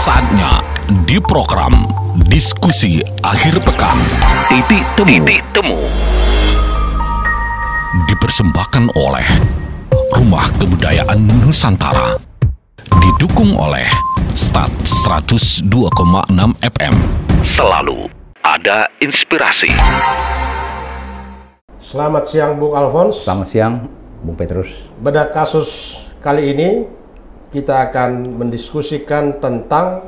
Saatnya di program Diskusi Akhir Pekan. Titik Temu. Dipersembahkan oleh Rumah Kebudayaan Nusantara. Didukung oleh Stat 102,6 FM. Selalu ada inspirasi. Selamat siang Bung Alphonse. Selamat siang Bung Petrus. Pada kasus kali ini kita akan mendiskusikan tentang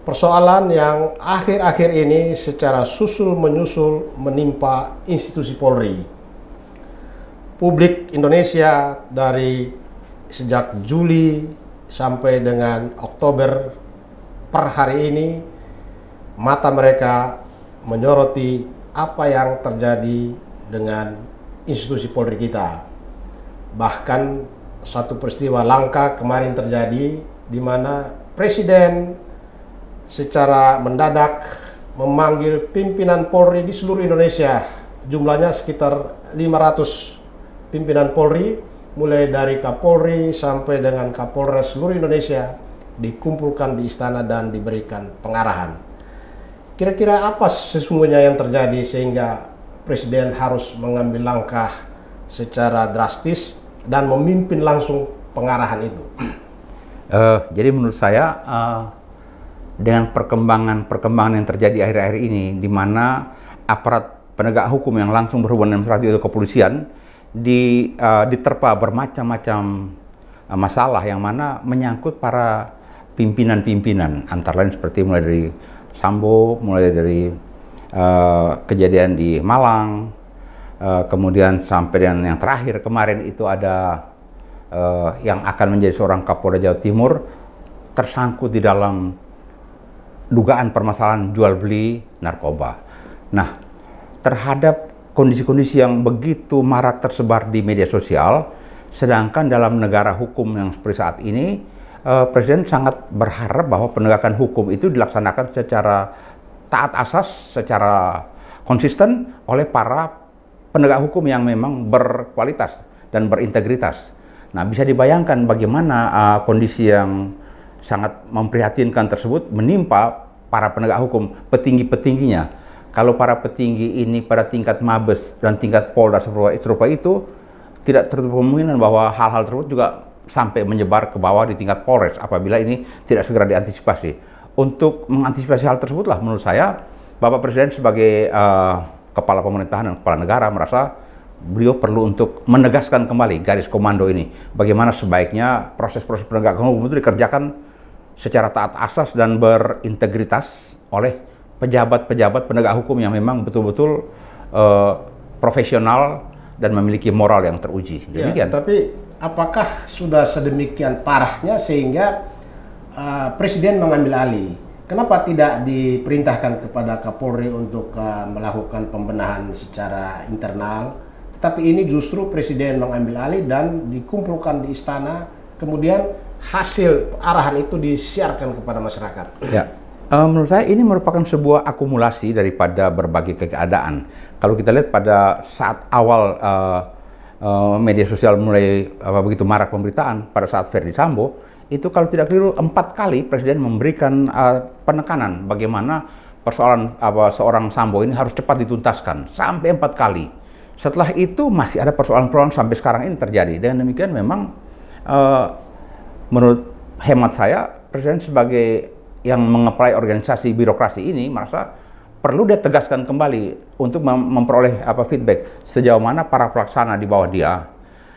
persoalan yang akhir-akhir ini secara susul-menyusul menimpa institusi Polri. Publik Indonesia dari sejak Juli sampai dengan Oktober per hari ini, mata mereka menyoroti apa yang terjadi dengan institusi Polri kita. Bahkan satu peristiwa langka kemarin terjadi di mana Presiden secara mendadak memanggil pimpinan Polri di seluruh Indonesia. Jumlahnya sekitar 500 pimpinan Polri, mulai dari Kapolri sampai dengan Kapolres seluruh Indonesia dikumpulkan di istana dan diberikan pengarahan. Kira-kira apa sesungguhnya yang terjadi sehingga Presiden harus mengambil langkah secara drastis dan memimpin langsung pengarahan itu? Jadi menurut saya dengan perkembangan yang terjadi akhir-akhir ini, di mana aparat penegak hukum yang langsung berhubungan dengan administratif atau kepolisian diterpa bermacam-macam masalah yang mana menyangkut para pimpinan-pimpinan, antara lain seperti mulai dari Sambo, mulai dari kejadian di Malang, kemudian sampai dengan yang terakhir kemarin itu ada yang akan menjadi seorang Kapolda Jawa Timur tersangkut di dalam dugaan permasalahan jual beli narkoba. Nah, terhadap kondisi-kondisi yang begitu marak tersebar di media sosial, sedangkan dalam negara hukum yang seperti saat ini, Presiden sangat berharap bahwa penegakan hukum itu dilaksanakan secara taat asas, secara konsisten oleh para penegak hukum yang memang berkualitas dan berintegritas. Nah, bisa dibayangkan bagaimana kondisi yang sangat memprihatinkan tersebut menimpa para penegak hukum, petinggi-petingginya. Kalau para petinggi ini pada tingkat Mabes dan tingkat Polda serupa itu, tidak tertutup kemungkinan bahwa hal-hal tersebut juga sampai menyebar ke bawah di tingkat Polres apabila ini tidak segera diantisipasi. Untuk mengantisipasi hal tersebutlah menurut saya Bapak Presiden sebagai kepala pemerintahan dan kepala negara merasa beliau perlu untuk menegaskan kembali garis komando ini. Bagaimana sebaiknya proses-proses penegakan hukum itu dikerjakan secara taat asas dan berintegritas oleh pejabat-pejabat penegak hukum yang memang betul-betul profesional dan memiliki moral yang teruji. Demikian. Ya, tapi apakah sudah sedemikian parahnya sehingga Presiden mengambil alih? Kenapa tidak diperintahkan kepada Kapolri untuk melakukan pembenahan secara internal? Tetapi ini justru Presiden mengambil alih dan dikumpulkan di istana, kemudian hasil arahan itu disiarkan kepada masyarakat. Ya, menurut saya ini merupakan sebuah akumulasi daripada berbagai keadaan. Kalau kita lihat pada saat awal media sosial mulai begitu marak pemberitaan pada saat Verdi Sambo, itu kalau tidak keliru 4 kali Presiden memberikan penekanan bagaimana persoalan seorang Sambo ini harus cepat dituntaskan, sampai 4 kali. Setelah itu masih ada persoalan-persoalan sampai sekarang ini terjadi. Dengan demikian memang menurut hemat saya, Presiden sebagai yang mengeplai organisasi birokrasi ini merasa perlu dia tegaskan kembali untuk memperoleh feedback sejauh mana para pelaksana di bawah dia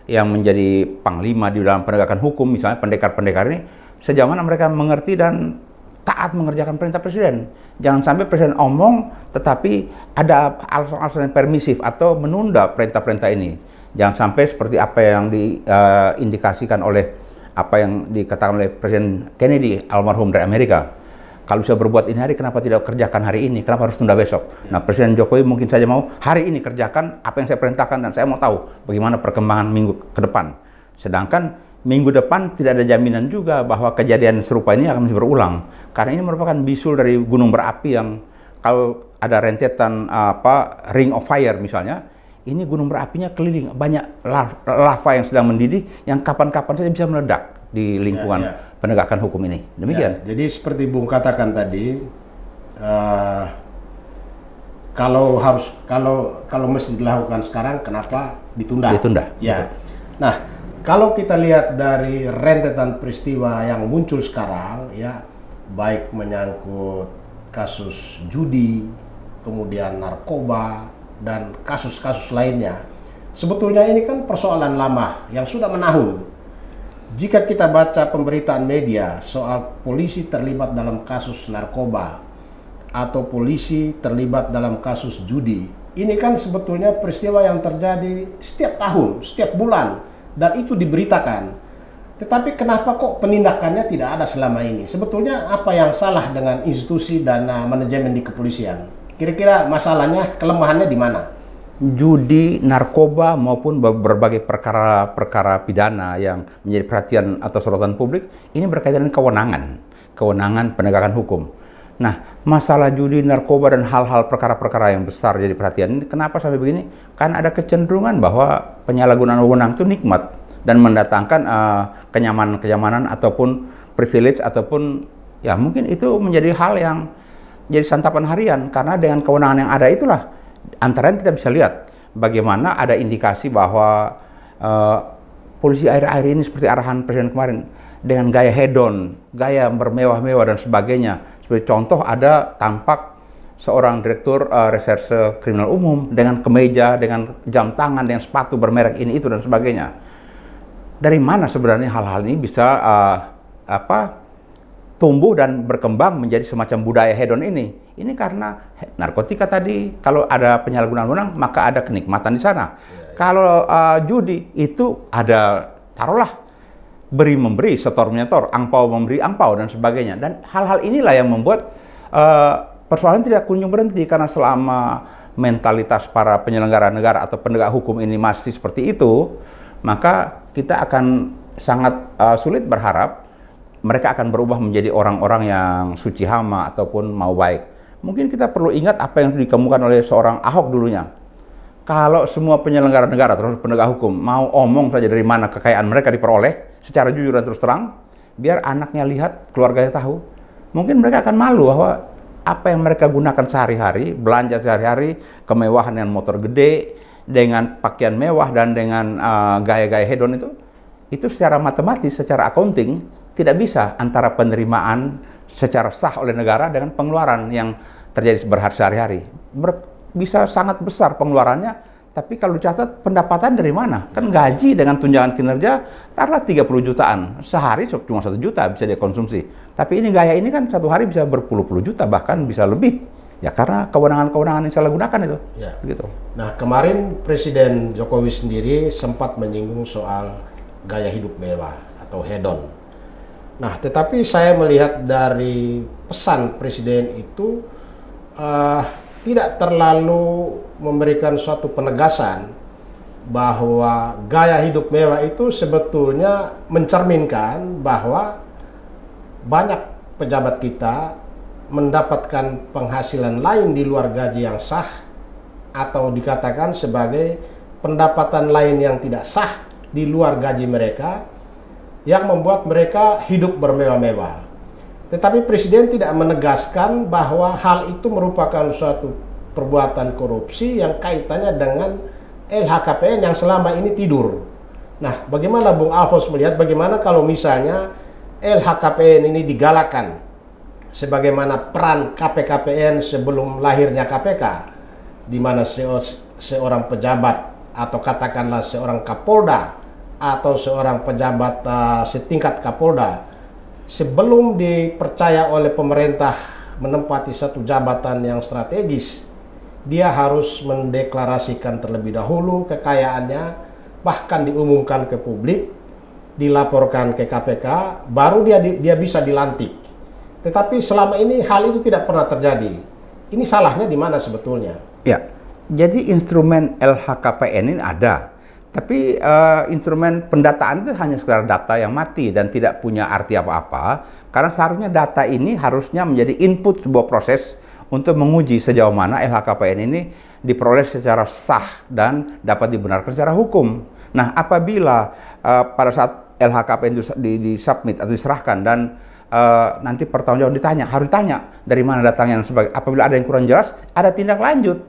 yang menjadi panglima di dalam penegakan hukum, misalnya pendekar-pendekar ini, sejauh mana mereka mengerti dan taat mengerjakan perintah Presiden. Jangan sampai Presiden omong tetapi ada alasan-alasan yang permisif atau menunda perintah-perintah ini. Jangan sampai seperti apa yang diindikasikan oleh apa yang dikatakan oleh Presiden Kennedy almarhum dari Amerika. Kalau bisa berbuat ini hari, kenapa tidak kerjakan hari ini? Kenapa harus tunda besok? Nah, Presiden Jokowi mungkin saja mau hari ini kerjakan apa yang saya perintahkan dan saya mau tahu bagaimana perkembangan minggu ke depan. Sedangkan minggu depan tidak ada jaminan juga bahwa kejadian serupa ini akan masih berulang. Karena ini merupakan bisul dari gunung berapi yang kalau ada rentetan ring of fire misalnya, ini gunung berapinya keliling, banyak lava yang sedang mendidih yang kapan-kapan saja bisa meledak di lingkungan penegakan hukum ini. Demikian. Ya, jadi seperti Bung katakan tadi, kalau mesti dilakukan sekarang, kenapa ditunda? Ditunda. Ya. Nah, kalau kita lihat dari rentetan peristiwa yang muncul sekarang, ya, baik menyangkut kasus judi, kemudian narkoba, dan kasus-kasus lainnya, sebetulnya ini kan persoalan lama yang sudah menahun. Jika kita baca pemberitaan media soal polisi terlibat dalam kasus narkoba atau polisi terlibat dalam kasus judi, ini kan sebetulnya peristiwa yang terjadi setiap tahun, setiap bulan, dan itu diberitakan. Tetapi kenapa kok penindakannya tidak ada selama ini? Sebetulnya apa yang salah dengan institusi dan manajemen di kepolisian? Kira-kira masalahnya, kelemahannya di mana? Judi, narkoba, maupun berbagai perkara pidana yang menjadi perhatian atau sorotan publik, ini berkaitan dengan kewenangan penegakan hukum. Nah, masalah judi, narkoba, dan hal-hal perkara-perkara yang besar jadi perhatian ini, kenapa sampai begini? Karena ada kecenderungan bahwa penyalahgunaan wewenang itu nikmat dan mendatangkan kenyamanan ataupun privilege, ataupun ya mungkin itu menjadi hal yang jadi santapan harian, karena dengan kewenangan yang ada itulah antara kita bisa lihat bagaimana ada indikasi bahwa polisi akhir-akhir ini seperti arahan Presiden kemarin dengan gaya hedon, gaya bermewah-mewah dan sebagainya. Seperti contoh ada tampak seorang direktur reserse kriminal umum dengan kemeja, dengan jam tangan, dengan sepatu bermerek ini itu dan sebagainya. Dari mana sebenarnya hal-hal ini bisa tumbuh dan berkembang menjadi semacam budaya hedon ini? Ini karena narkotika tadi, kalau ada penyalahgunaan wewenang, maka ada kenikmatan di sana. Kalau judi, itu ada, taruhlah, beri-memberi, setor-menyetor, angpau memberi angpau, dan sebagainya. Dan hal-hal inilah yang membuat persoalan tidak kunjung berhenti, karena selama mentalitas para penyelenggara negara atau penegak hukum ini masih seperti itu, maka kita akan sangat sulit berharap mereka akan berubah menjadi orang-orang yang suci hama ataupun mau baik. Mungkin kita perlu ingat apa yang dikemukakan oleh seorang Ahok dulunya. Kalau semua penyelenggara negara terus penegak hukum mau omong saja dari mana kekayaan mereka diperoleh secara jujur dan terus terang, biar anaknya lihat, keluarganya tahu, mungkin mereka akan malu bahwa apa yang mereka gunakan sehari-hari, belanja sehari-hari, kemewahan dengan motor gede, dengan pakaian mewah, dan dengan gaya-gaya hedon itu secara matematis, secara accounting, tidak bisa antara penerimaan secara sah oleh negara dengan pengeluaran yang terjadi sehari-hari. Bisa sangat besar pengeluarannya, tapi kalau dicatat pendapatan dari mana? Kan gaji dengan tunjangan kinerja taruhlah 30 jutaan. Sehari cuma 1 juta bisa dia konsumsi. Tapi ini gaya ini kan satu hari bisa berpuluh-puluh juta, bahkan bisa lebih. Ya karena kewenangan-kewenangan yang salah gunakan itu. Ya. Gitu. Nah, kemarin Presiden Jokowi sendiri sempat menyinggung soal gaya hidup mewah atau hedon. Nah, tetapi saya melihat dari pesan Presiden itu tidak terlalu memberikan suatu penegasan bahwa gaya hidup mewah itu sebetulnya mencerminkan bahwa banyak pejabat kita mendapatkan penghasilan lain di luar gaji yang sah, atau dikatakan sebagai pendapatan lain yang tidak sah di luar gaji mereka, yang membuat mereka hidup bermewah-mewah. Tetapi Presiden tidak menegaskan bahwa hal itu merupakan suatu perbuatan korupsi yang kaitannya dengan LHKPN yang selama ini tidur. Nah, bagaimana Bung Alfons melihat bagaimana kalau misalnya LHKPN ini digalakkan sebagaimana peran KPKPN sebelum lahirnya KPK, di mana seorang pejabat atau katakanlah seorang Kapolda atau seorang pejabat setingkat Kapolda sebelum dipercaya oleh pemerintah menempati satu jabatan yang strategis, dia harus mendeklarasikan terlebih dahulu kekayaannya, bahkan diumumkan ke publik, dilaporkan ke KPK, baru dia bisa dilantik. Tetapi selama ini hal itu tidak pernah terjadi. Ini salahnya di mana sebetulnya? Ya, jadi instrumen LHKPN ini ada. Tapi instrumen pendataan itu hanya sekedar data yang mati dan tidak punya arti apa-apa. Karena seharusnya data ini harusnya menjadi input sebuah proses untuk menguji sejauh mana LHKPN ini diperoleh secara sah dan dapat dibenarkan secara hukum. Nah, apabila pada saat LHKPN itu di-submit atau diserahkan dan nanti pertanggungjawab harus ditanya dari mana datangnya dan sebagainya. Apabila ada yang kurang jelas, ada tindak lanjut.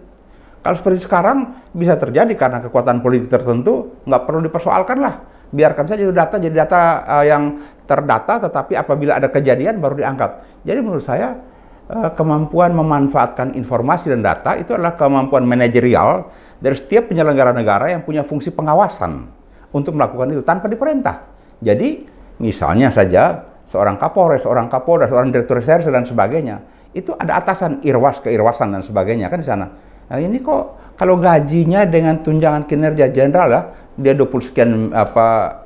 Kalau seperti sekarang bisa terjadi karena kekuatan politik tertentu, nggak perlu dipersoalkan lah. Biarkan saja data jadi data yang terdata, tetapi apabila ada kejadian baru diangkat. Jadi menurut saya kemampuan memanfaatkan informasi dan data itu adalah kemampuan manajerial dari setiap penyelenggara negara yang punya fungsi pengawasan untuk melakukan itu tanpa diperintah. Jadi misalnya saja seorang Kapolres, seorang Kapolda, seorang Direktur Reserse dan sebagainya, itu ada atasan keirwasan dan sebagainya kan di sana. Nah, ini kok kalau gajinya dengan tunjangan kinerja jenderal ya, dia 20 sekian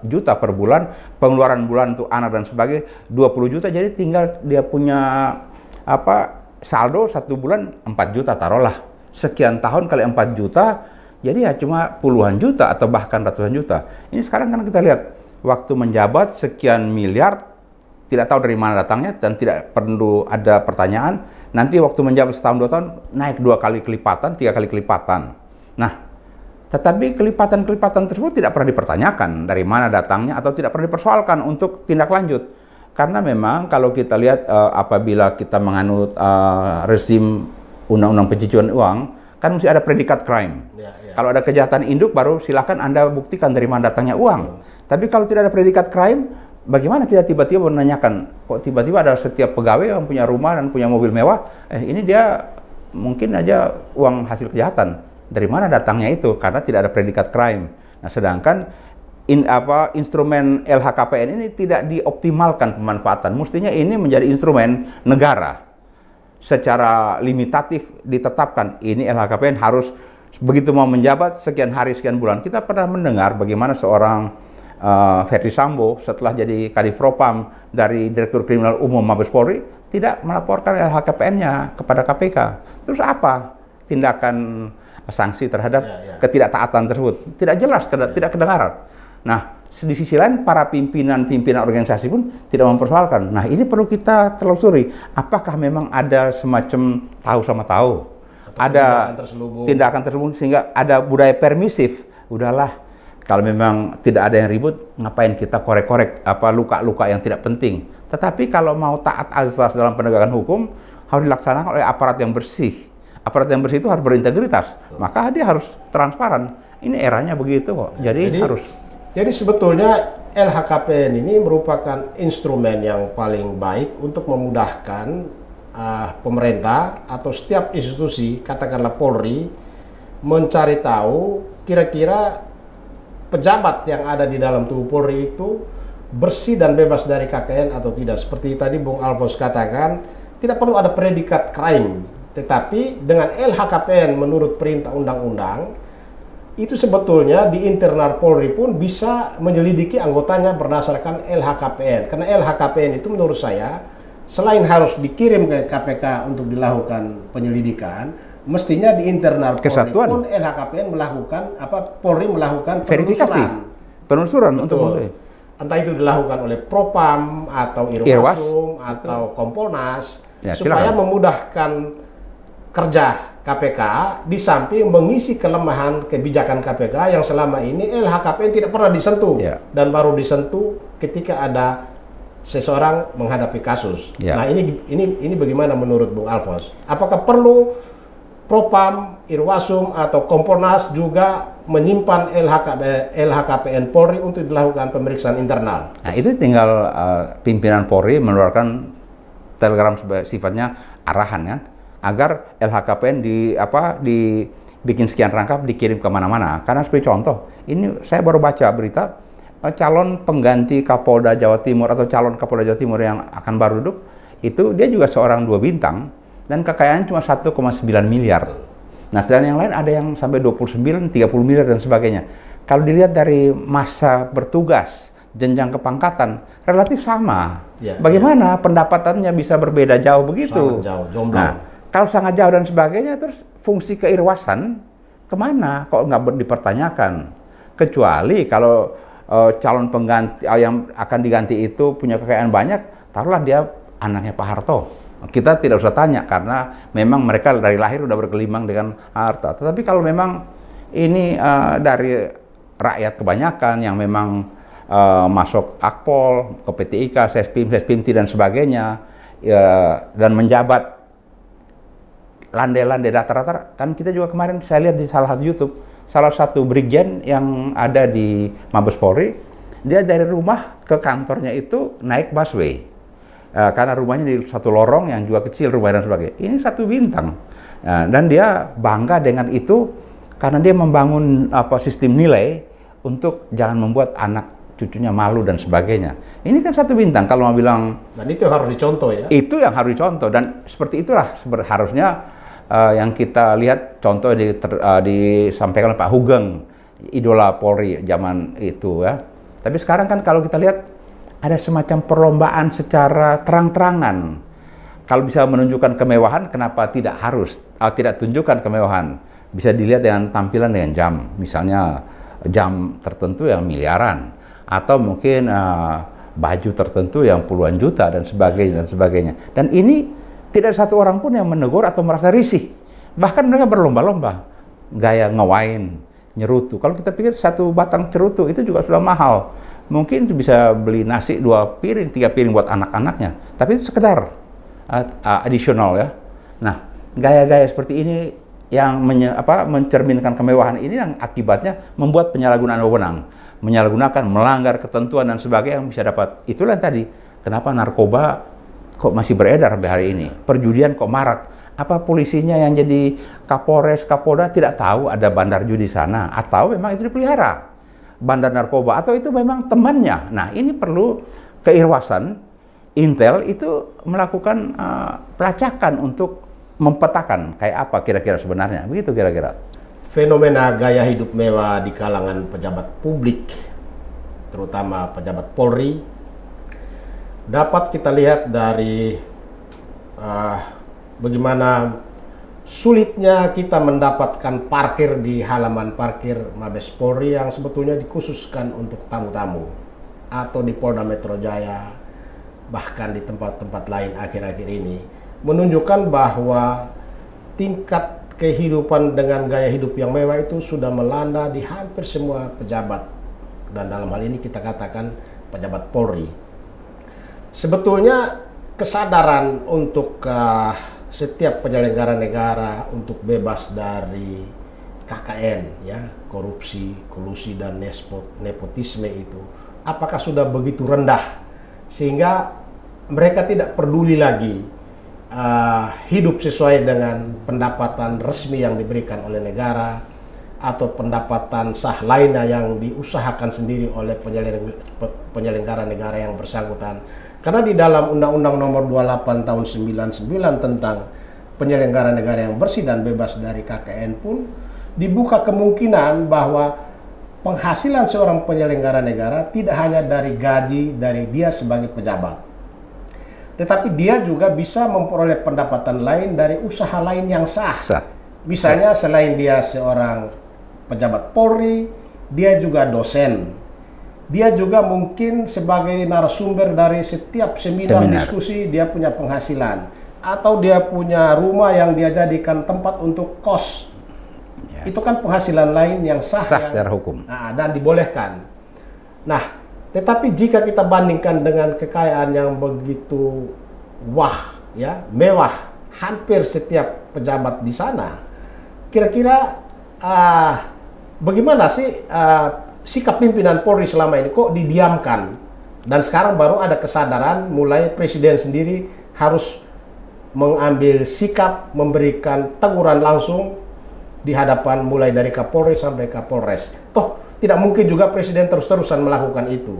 juta per bulan, pengeluaran bulan untuk anak dan sebagainya 20 juta, jadi tinggal dia punya saldo 1 bulan 4 juta taruhlah. Sekian tahun kali 4 juta, jadi ya cuma puluhan juta atau bahkan ratusan juta. Ini sekarang kan kita lihat waktu menjabat sekian miliar, tidak tahu dari mana datangnya dan tidak perlu ada pertanyaan. Nanti waktu menjabat setahun 2 tahun naik 2 kali kelipatan, 3 kali kelipatan. Nah, tetapi kelipatan-kelipatan tersebut tidak pernah dipertanyakan dari mana datangnya atau tidak pernah dipersoalkan untuk tindak lanjut. Karena memang kalau kita lihat apabila kita menganut rezim undang-undang pencucian uang, kan mesti ada predikat crime. Kalau ada kejahatan induk baru silakan Anda buktikan dari mana datangnya uang. Tapi kalau tidak ada predikat crime, bagaimana kita tiba-tiba menanyakan, kok tiba-tiba ada setiap pegawai yang punya rumah dan punya mobil mewah, ini dia mungkin aja uang hasil kejahatan. Dari mana datangnya itu? Karena tidak ada predikat crime. Nah, sedangkan instrumen LHKPN ini tidak dioptimalkan pemanfaatan. Mestinya ini menjadi instrumen negara. Secara limitatif ditetapkan, ini LHKPN harus begitu mau menjabat sekian hari, sekian bulan. Kita pernah mendengar bagaimana seorang Ferdi Sambo setelah jadi Kadif Propam dari Direktur Kriminal Umum Mabes Polri tidak melaporkan LHKPN-nya kepada KPK. Terus apa tindakan sanksi terhadap ketidaktaatan tersebut? Tidak jelas, tidak kedengaran. Nah, di sisi lain para pimpinan organisasi pun tidak mempersoalkan. Nah, ini perlu kita telusuri. Apakah memang ada semacam tahu sama tahu? Ada tindakan terselubung sehingga ada budaya permisif. Udahlah, kalau memang tidak ada yang ribut, ngapain kita korek-korek luka-luka yang tidak penting. Tetapi kalau mau taat azas dalam penegakan hukum, harus dilaksanakan oleh aparat yang bersih. Aparat yang bersih itu harus berintegritas. Maka dia harus transparan. Ini eranya begitu kok. Jadi sebetulnya LHKPN ini merupakan instrumen yang paling baik untuk memudahkan pemerintah atau setiap institusi, katakanlah Polri, mencari tahu kira-kira pejabat yang ada di dalam tubuh Polri itu bersih dan bebas dari KKN atau tidak. Seperti tadi Bung Alfons katakan, tidak perlu ada predikat crime. Tetapi dengan LHKPN menurut perintah undang-undang, itu sebetulnya di internal Polri pun bisa menyelidiki anggotanya berdasarkan LHKPN. Karena LHKPN itu menurut saya, selain harus dikirim ke KPK untuk dilakukan penyelidikan, mestinya di internal Polri pun LHKPN melakukan Polri melakukan verifikasi, penelusuran untuk entah itu dilakukan oleh Propam atau Irwasum atau Kompolnas, supaya memudahkan kerja KPK di samping mengisi kelemahan kebijakan KPK yang selama ini LHKPN tidak pernah disentuh dan baru disentuh ketika ada seseorang menghadapi kasus. Nah, ini bagaimana menurut Bung Alfons? Apakah perlu Propam, Irwasum atau Kompolnas juga menyimpan LHKPN Polri untuk dilakukan pemeriksaan internal? Nah, itu tinggal pimpinan Polri mengeluarkan telegram sifatnya arahan kan, agar LHKPN dibikin sekian rangkap dikirim kemana-mana. Karena seperti contoh, ini saya baru baca berita calon pengganti Kapolda Jawa Timur atau calon Kapolda Jawa Timur yang akan baru duduk, itu dia juga seorang 2 bintang dan kekayaannya cuma 1,9 miliar. Nah, sedangkan yang lain ada yang sampai 29, 30 miliar dan sebagainya. Kalau dilihat dari masa bertugas, jenjang kepangkatan, relatif sama. Bagaimana pendapatannya bisa berbeda jauh begitu? Sangat jauh, jomblang. Nah, kalau sangat jauh dan sebagainya, terus fungsi keirwasan kemana? Kok nggak dipertanyakan? Kecuali kalau calon pengganti yang akan diganti itu punya kekayaan banyak, taruhlah dia anaknya Pak Harto. Kita tidak usah tanya karena memang mereka dari lahir udah bergelimang dengan harta. Tetapi kalau memang ini dari rakyat kebanyakan yang memang masuk Akpol, ke PTIK, Sespim, Sespimti dan sebagainya, dan menjabat landai-landai datar-datar. Kan kita juga kemarin saya lihat di salah satu YouTube, salah satu brigjen yang ada di Mabes Polri, dia dari rumah ke kantornya itu naik busway. Karena rumahnya di satu lorong yang juga kecil rumah dan sebagainya. Ini 1 bintang. Dan dia bangga dengan itu karena dia membangun sistem nilai untuk jangan membuat anak cucunya malu dan sebagainya. Ini kan 1 bintang kalau mau bilang. Dan itu harus dicontoh ya. Itu yang harus dicontoh, dan seperti itulah harusnya yang kita lihat contoh disampaikan oleh Pak Hugeng, idola Polri zaman itu ya. Tapi sekarang kan kalau kita lihat ada semacam perlombaan secara terang-terangan. Kalau bisa menunjukkan kemewahan, kenapa tidak tidak tunjukkan kemewahan? Bisa dilihat dengan tampilan dengan jam, misalnya jam tertentu yang miliaran, atau mungkin baju tertentu yang puluhan juta dan sebagainya. Dan ini tidak satu orang pun yang menegur atau merasa risih. Bahkan mereka berlomba-lomba gaya ngewain, nyerutu. Kalau kita pikir 1 batang cerutu itu juga sudah mahal. Mungkin bisa beli nasi 2 piring, 3 piring buat anak-anaknya. Tapi itu sekedar additional ya. Nah, gaya-gaya seperti ini yang mencerminkan kemewahan ini yang akibatnya membuat penyalahgunaan wewenang, menyalahgunakan, melanggar ketentuan dan sebagainya yang bisa dapat. Itulah tadi kenapa narkoba kok masih beredar sampai hari ini, perjudian kok marak. Apa polisinya yang jadi Kapolres, Kapolda tidak tahu ada bandar judi sana, atau memang itu dipelihara bandar narkoba, atau itu memang temannya. Nah, ini perlu keirwasan Intel itu melakukan pelacakan untuk mempetakan kayak apa kira-kira sebenarnya, begitu kira-kira. Fenomena gaya hidup mewah di kalangan pejabat publik, terutama pejabat Polri, dapat kita lihat dari bagaimana sulitnya kita mendapatkan parkir di halaman parkir Mabes Polri yang sebetulnya dikhususkan untuk tamu-tamu, atau di Polda Metro Jaya, bahkan di tempat-tempat lain akhir-akhir ini, menunjukkan bahwa tingkat kehidupan dengan gaya hidup yang mewah itu sudah melanda di hampir semua pejabat, dan dalam hal ini kita katakan pejabat Polri. Sebetulnya kesadaran untuk setiap penyelenggara negara untuk bebas dari KKN, ya, korupsi, kolusi dan nepotisme itu, apakah sudah begitu rendah sehingga mereka tidak peduli lagi hidup sesuai dengan pendapatan resmi yang diberikan oleh negara atau pendapatan sah lainnya yang diusahakan sendiri oleh penyelenggara negara yang bersangkutan. Karena di dalam Undang-Undang Nomor 28 Tahun 99 tentang penyelenggara negara yang bersih dan bebas dari KKN pun dibuka kemungkinan bahwa penghasilan seorang penyelenggara negara tidak hanya dari gaji dari dia sebagai pejabat, tetapi dia juga bisa memperoleh pendapatan lain dari usaha lain yang sah. Misalnya selain dia seorang pejabat Polri, dia juga dosen. Dia juga mungkin sebagai narasumber dari setiap seminar diskusi, dia punya penghasilan. Atau dia punya rumah yang dia jadikan tempat untuk kos. Ya. Itu kan penghasilan lain yang sah secara hukum. Dan dibolehkan. Nah, tetapi jika kita bandingkan dengan kekayaan yang begitu mewah, hampir setiap pejabat di sana, kira-kira bagaimana sih sikap pimpinan Polri selama ini kok didiamkan? Dan sekarang baru ada kesadaran, mulai Presiden sendiri harus mengambil sikap, memberikan teguran langsung di hadapan mulai dari Kapolri sampai Kapolres. Toh tidak mungkin juga Presiden terus-terusan melakukan itu.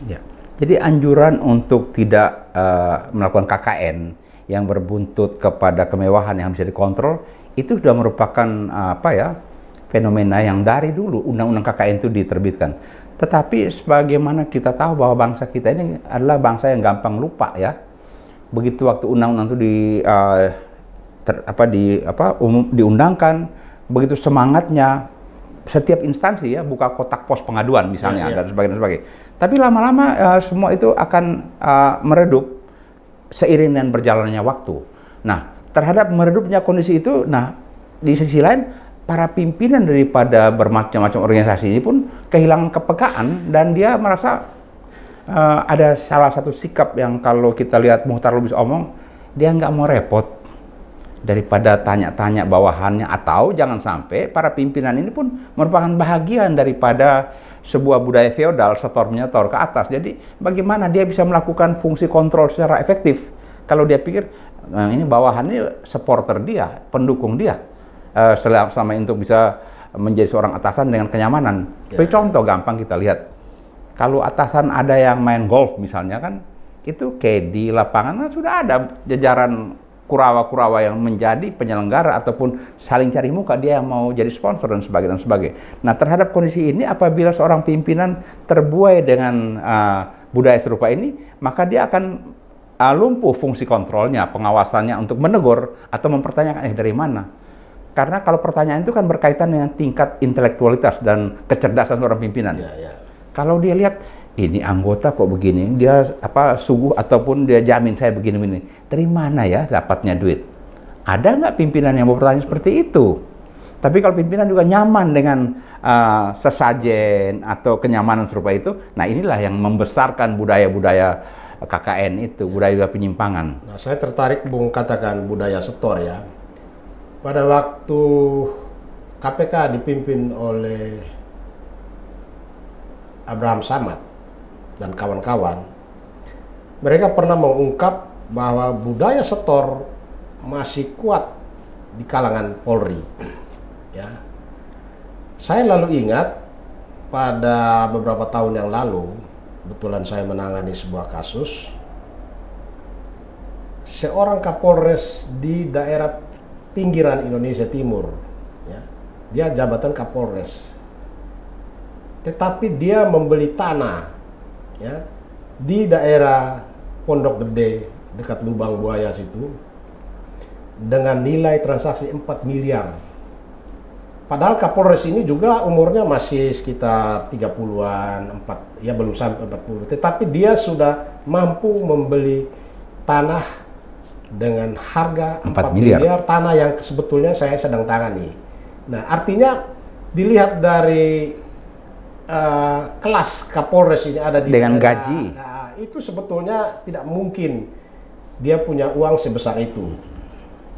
Ya. Jadi anjuran untuk tidak melakukan KKN yang berbuntut kepada kemewahan yang bisa dikontrol itu sudah merupakan fenomena yang dari dulu undang-undang KKN itu diterbitkan. Tetapi sebagaimana kita tahu bahwa bangsa kita ini adalah bangsa yang gampang lupa ya. Begitu waktu undang-undang itu diundangkan, begitu semangatnya setiap instansi ya buka kotak pos pengaduan misalnya dan sebagainya. Tapi lama-lama semua itu akan meredup seiring dengan berjalannya waktu. Nah, terhadap meredupnya kondisi itu, di sisi lain para pimpinan daripada bermacam-macam organisasi ini pun kehilangan kepekaan, dan dia merasa ada salah satu sikap yang kalau kita lihat Muhtar Lubis omong, dia nggak mau repot daripada tanya-tanya bawahannya, atau jangan sampai para pimpinan ini pun merupakan bahagian daripada sebuah budaya feodal setor menyetor ke atas. Jadi bagaimana dia bisa melakukan fungsi kontrol secara efektif kalau dia pikir ini bawahannya supporter dia, pendukung dia, selama untuk bisa menjadi seorang atasan dengan kenyamanan. Seperti contoh gampang kita lihat, kalau atasan ada yang main golf misalnya kan, itu kayak di lapangan kan sudah ada jajaran kurawa-kurawa yang menjadi penyelenggara ataupun saling cari muka, dia yang mau jadi sponsor dan sebagainya dan sebagainya. Nah, terhadap kondisi ini apabila seorang pimpinan terbuai dengan budaya serupa ini, maka dia akan lumpuh fungsi kontrolnya, pengawasannya untuk menegur atau mempertanyakan dari mana. Karena kalau pertanyaan itu kan berkaitan dengan tingkat intelektualitas dan kecerdasan seorang pimpinan. Kalau dia lihat ini anggota kok begini, dia suguh ataupun dia jamin saya begini-begini, dari mana ya dapatnya duit? Ada nggak pimpinan yang bertanya seperti itu? Tapi kalau pimpinan juga nyaman dengan sesajen atau kenyamanan serupa itu, nah inilah yang membesarkan budaya-budaya KKN itu, budaya penyimpangan. Nah, saya tertarik Bung katakan budaya setor ya. Pada waktu KPK dipimpin oleh Abraham Samad dan kawan-kawan, mereka pernah mengungkap bahwa budaya setor masih kuat di kalangan Polri. Ya, saya lalu ingat pada beberapa tahun yang lalu, kebetulan saya menangani sebuah kasus, seorang Kapolres di daerah pinggiran Indonesia Timur, ya, dia jabatan Kapolres, tetapi dia membeli tanah, ya, di daerah Pondok Gede dekat Lubang Buaya situ dengan nilai transaksi 4 miliar. Padahal Kapolres ini juga umurnya masih sekitar 30-an, ya belum sampai 40. Tetapi dia sudah mampu membeli tanah dengan harga 4 miliar, tanah yang sebetulnya saya sedang tangani. Nah, artinya dilihat dari kelas Kapolres ini ada di dengan gaji. Nah, itu sebetulnya tidak mungkin dia punya uang sebesar itu.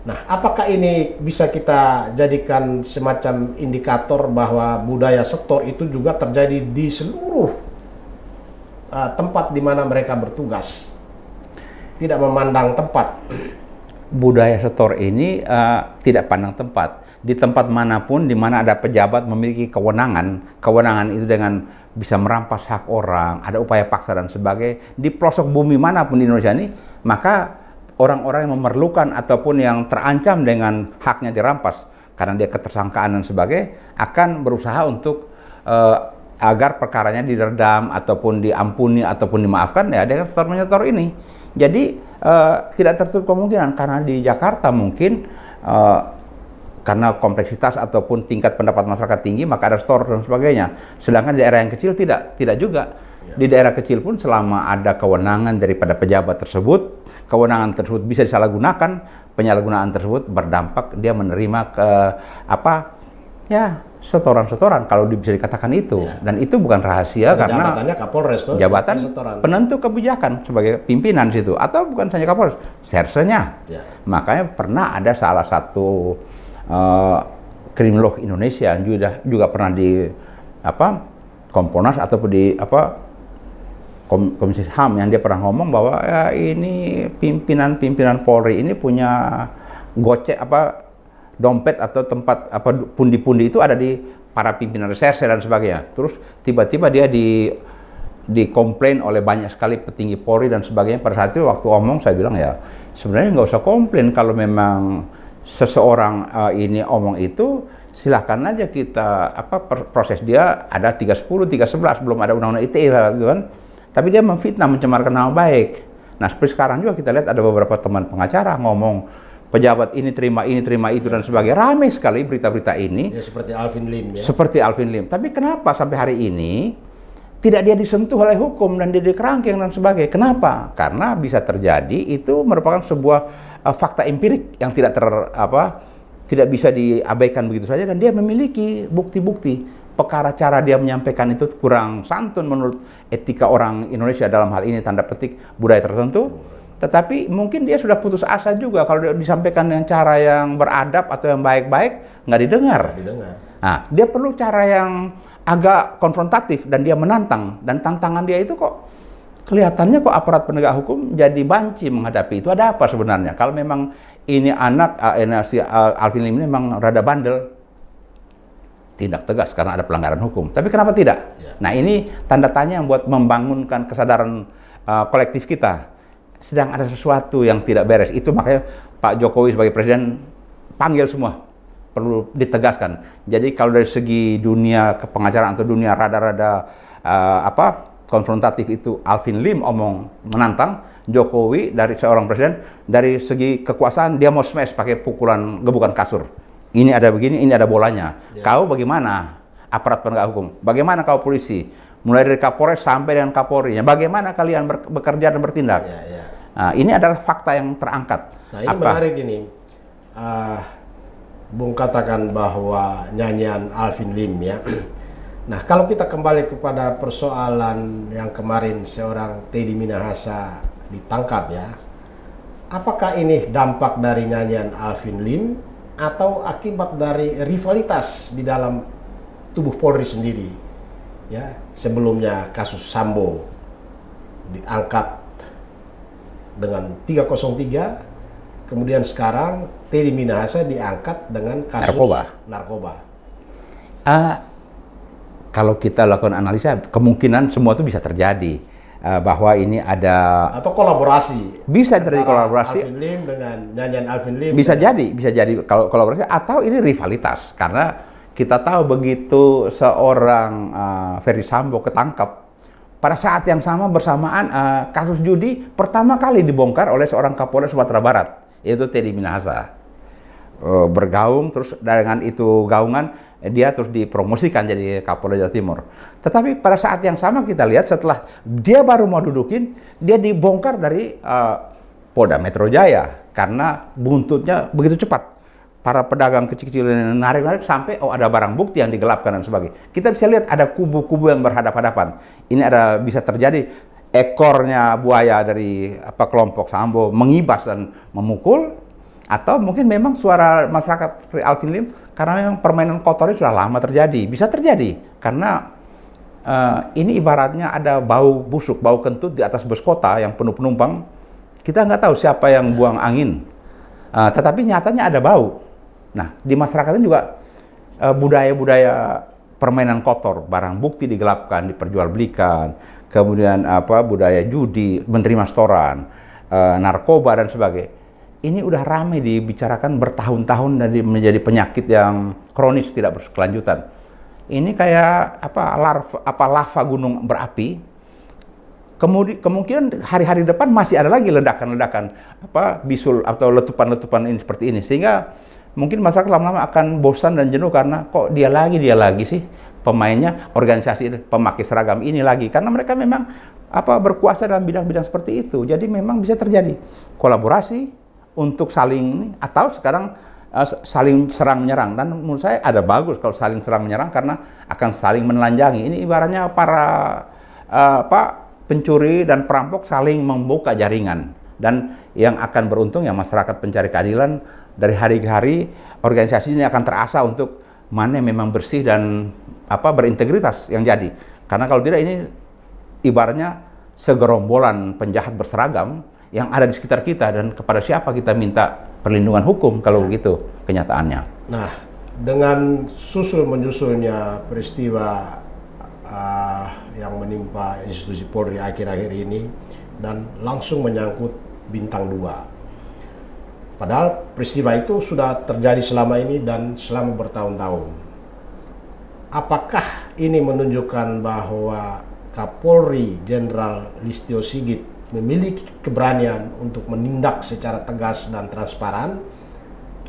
Nah, apakah ini bisa kita jadikan semacam indikator bahwa budaya setor itu juga terjadi di seluruh tempat di mana mereka bertugas, tidak memandang tempat? Budaya setor ini tidak pandang tempat. Di tempat manapun di mana ada pejabat memiliki kewenangan itu dengan bisa merampas hak orang, ada upaya paksa dan sebagainya, di pelosok bumi manapun di Indonesia ini, maka orang-orang yang memerlukan ataupun yang terancam dengan haknya dirampas karena dia ketersangkaan dan sebagainya, akan berusaha untuk agar perkaranya diredam ataupun diampuni ataupun dimaafkan, ya dengan setor menyetor ini. Jadi tidak tertutup kemungkinan karena di Jakarta mungkin karena kompleksitas ataupun tingkat pendapat masyarakat tinggi, maka ada store dan sebagainya. Sedangkan di daerah yang kecil tidak juga. Di daerah kecil pun selama ada kewenangan daripada pejabat tersebut, kewenangan tersebut bisa disalahgunakan, penyalahgunaan tersebut berdampak dia menerima setoran-setoran kalau bisa dikatakan itu. Dan itu bukan rahasia karena jabatannya Kapolres tuh, jabatan penentu kebijakan sebagai pimpinan situ, atau bukan saja Kapolres, sersenya. Makanya pernah ada salah satu kriminolog Indonesia juga pernah di Komponas ataupun di Komisi HAM, yang dia pernah ngomong bahwa ya ini pimpinan Polri ini punya gocek dompet atau tempat pundi-pundi itu ada di para pimpinan reserse dan sebagainya. Terus tiba-tiba dia dikomplain oleh banyak sekali petinggi Polri dan sebagainya. Pada saat itu waktu omong saya bilang ya sebenarnya nggak usah komplain kalau memang seseorang ini omong itu, silahkan aja kita proses dia ada 310, 311, belum ada undang-undang ITE gitu kan. Tapi dia memfitnah, mencemarkan nama baik. Nah, seperti sekarang juga kita lihat ada beberapa teman pengacara ngomong pejabat ini terima itu dan sebagainya. Ramai sekali berita-berita ini. Ya, seperti Alvin Lim ya. Seperti Alvin Lim. Tapi kenapa sampai hari ini tidak dia disentuh oleh hukum dan dia dikerangkeng dan sebagainya? Kenapa? Karena bisa terjadi itu merupakan sebuah fakta empirik yang tidak tidak bisa diabaikan begitu saja, dan dia memiliki bukti-bukti. Perkara cara dia menyampaikan itu kurang santun menurut etika orang Indonesia dalam hal ini tanda petik budaya tertentu. Tetapi mungkin dia sudah putus asa juga kalau dia disampaikan dengan cara yang beradab atau yang baik-baik, nggak didengar. Nah, dia perlu cara yang agak konfrontatif dan dia menantang, dan tantangan dia itu kok kelihatannya kok aparat penegak hukum jadi banci menghadapi itu. Ada apa sebenarnya? Kalau memang ini anak si Alvin Lim ini memang rada bandel, tindak tegas karena ada pelanggaran hukum. Tapi kenapa tidak? Nah, ini tanda tanya yang buat membangunkan kesadaran kolektif kita. Sedang ada sesuatu yang tidak beres. Itu makanya Pak Jokowi sebagai presiden panggil semua, perlu ditegaskan. Jadi kalau dari segi dunia kepengacaraan atau dunia rada-rada konfrontatif itu Alvin Lim omong menantang Jokowi dari seorang presiden, dari segi kekuasaan dia mau smash pakai pukulan gebukan kasur. Ini ada begini, ini ada bolanya. Kau bagaimana aparat penegak hukum? Bagaimana kau polisi? Mulai dari Kapolres sampai dengan Kapolri. Bagaimana kalian bekerja dan bertindak? Nah, ini adalah fakta yang terangkat. Nah, ini menarik ini. Bung katakan bahwa nyanyian Alvin Lim ya. Nah, kalau kita kembali kepada persoalan yang kemarin seorang Teddy Minahasa ditangkap ya. Apakah ini dampak dari nyanyian Alvin Lim atau akibat dari rivalitas di dalam tubuh Polri sendiri? Ya, sebelumnya kasus Sambo diangkat dengan 303, kemudian sekarang Teddy Minahasa diangkat dengan kasus narkoba. Kalau kita lakukan analisa, kemungkinan semua itu bisa terjadi, bahwa ini ada atau kolaborasi. Bisa terjadi kolaborasi. Alvin Lim dengan nyanyian Alvin Lim. Bisa jadi kalau kolaborasi, atau ini rivalitas, karena kita tahu begitu seorang Ferdy Sambo ketangkap, pada saat yang sama bersamaan kasus judi pertama kali dibongkar oleh seorang Kapolres Sumatera Barat, yaitu Teddy Minahasa. Bergaung, terus dengan itu gaungan dia terus dipromosikan jadi Kapolda Jawa Timur. Tetapi pada saat yang sama kita lihat setelah dia baru mau dudukin, dia dibongkar dari Polda Metro Jaya karena buntutnya begitu cepat. Para pedagang kecil-kecil narik-narik sampai ada barang bukti yang digelapkan dan sebagainya. Kita bisa lihat ada kubu-kubu yang berhadapan-hadapan. Ini ada bisa terjadi ekornya buaya dari kelompok Sambo mengibas dan memukul, atau mungkin memang suara masyarakat seperti Alvin Lim karena memang permainan kotornya sudah lama terjadi. Bisa terjadi karena ini ibaratnya ada bau busuk, bau kentut di atas bus kota yang penuh penumpang. Kita nggak tahu siapa yang buang angin, tetapi nyatanya ada bau. Nah, di masyarakat ini juga budaya-budaya permainan kotor, barang bukti digelapkan, diperjualbelikan, kemudian budaya judi, menerima setoran, narkoba dan sebagainya. Ini udah ramai dibicarakan bertahun-tahun dan menjadi penyakit yang kronis tidak berkelanjutan. Ini kayak lava gunung berapi. Kemungkinan hari-hari depan masih ada lagi ledakan-ledakan bisul atau letupan-letupan ini seperti ini, sehingga mungkin masyarakat lama-lama akan bosan dan jenuh karena kok dia lagi sih pemainnya, organisasi ini, pemakai seragam ini lagi, karena mereka memang berkuasa dalam bidang-bidang seperti itu. Jadi memang bisa terjadi kolaborasi untuk saling atau sekarang saling serang menyerang, dan menurut saya ada bagus kalau saling serang menyerang karena akan saling menelanjangi. Ini ibaratnya para pencuri dan perampok saling membuka jaringan, dan yang akan beruntung ya masyarakat pencari keadilan. Dari hari ke hari organisasi ini akan terasa untuk mana yang memang bersih dan berintegritas yang jadi. Karena kalau tidak ini ibaratnya segerombolan penjahat berseragam yang ada di sekitar kita, dan kepada siapa kita minta perlindungan hukum kalau begitu kenyataannya. Nah, dengan menyusulnya peristiwa yang menimpa institusi Polri akhir-akhir ini dan langsung menyangkut Bintang 2. Padahal peristiwa itu sudah terjadi selama ini dan selama bertahun-tahun. Apakah ini menunjukkan bahwa Kapolri Jenderal Listio Sigit memiliki keberanian untuk menindak secara tegas dan transparan,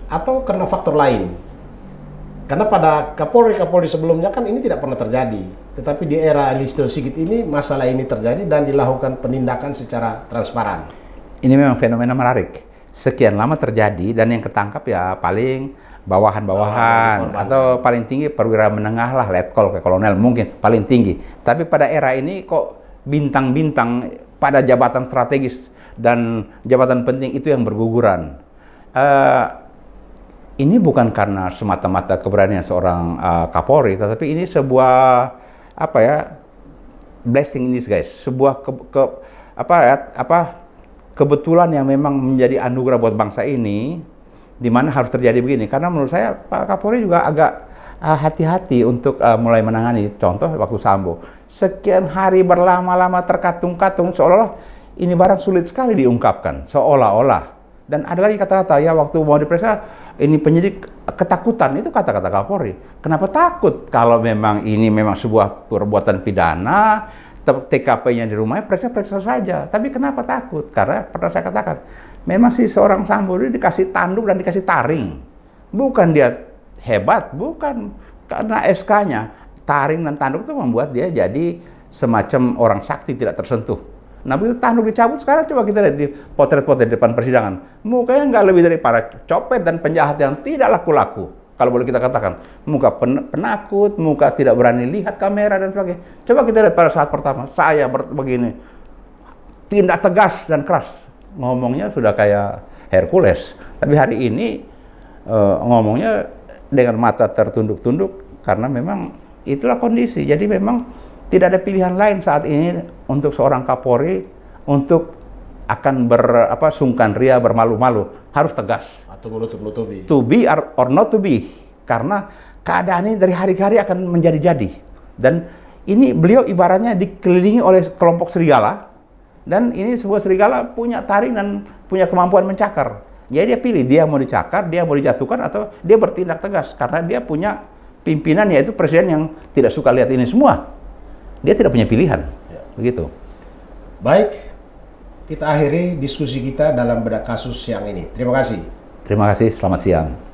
atau karena faktor lain? Karena pada Kapolri sebelumnya kan ini tidak pernah terjadi, tetapi di era Listio Sigit ini masalah ini terjadi dan dilakukan penindakan secara transparan. Ini memang fenomena menarik. Sekian lama terjadi dan yang ketangkap ya paling bawahan-bawahan atau paling tinggi perwira menengah lah, letkol ke kolonel mungkin paling tinggi. Tapi pada era ini kok bintang-bintang pada jabatan strategis dan jabatan penting itu yang berguguran. Ini bukan karena semata-mata keberanian seorang Kapolri, tetapi ini sebuah blessing in disguise, sebuah kebetulan yang memang menjadi anugerah buat bangsa ini, di mana harus terjadi begini. Karena menurut saya Pak Kapolri juga agak hati-hati untuk mulai menangani. Contoh waktu Sambo, sekian hari berlama-lama terkatung-katung, seolah-olah ini barang sulit sekali diungkapkan, seolah-olah. Dan ada lagi kata-kata, ya waktu mau diperiksa, ini penyidik ketakutan, itu kata-kata Kapolri. Kenapa takut? Kalau memang ini memang sebuah perbuatan pidana, TKP-nya di rumahnya, periksa-periksa saja. Tapi kenapa takut? Karena pernah saya katakan, memang si seorang Sambo ini dikasih tanduk dan dikasih taring. Bukan dia hebat, bukan. Karena SK-nya, taring dan tanduk itu membuat dia jadi semacam orang sakti tidak tersentuh. Nah, begitu tanduk dicabut, sekarang coba kita lihat di potret-potret di depan persidangan. Mukanya nggak lebih dari para copet dan penjahat yang tidak laku-laku. Kalau boleh kita katakan, muka penakut, muka tidak berani lihat kamera dan sebagainya. Coba kita lihat pada saat pertama, saya begini, tindak tegas dan keras. Ngomongnya sudah kayak Hercules. Tapi hari ini ngomongnya dengan mata tertunduk-tunduk, karena memang itulah kondisi. Jadi memang tidak ada pilihan lain saat ini untuk seorang Kapolri untuk akan sungkan ria, bermalu-malu, harus tegas. Atau menutup-nutupi. To be or not to be. Karena keadaan ini dari hari ke hari akan menjadi-jadi. Dan ini beliau ibaratnya dikelilingi oleh kelompok serigala. Dan ini sebuah serigala punya taring dan punya kemampuan mencakar. Jadi dia pilih, dia mau dicakar, dia mau dijatuhkan, atau dia bertindak tegas. Karena dia punya pimpinan, yaitu presiden yang tidak suka lihat ini semua. Dia tidak punya pilihan, begitu. Baik, kita akhiri diskusi kita dalam bedah kasus siang ini. Terima kasih. Terima kasih, selamat siang.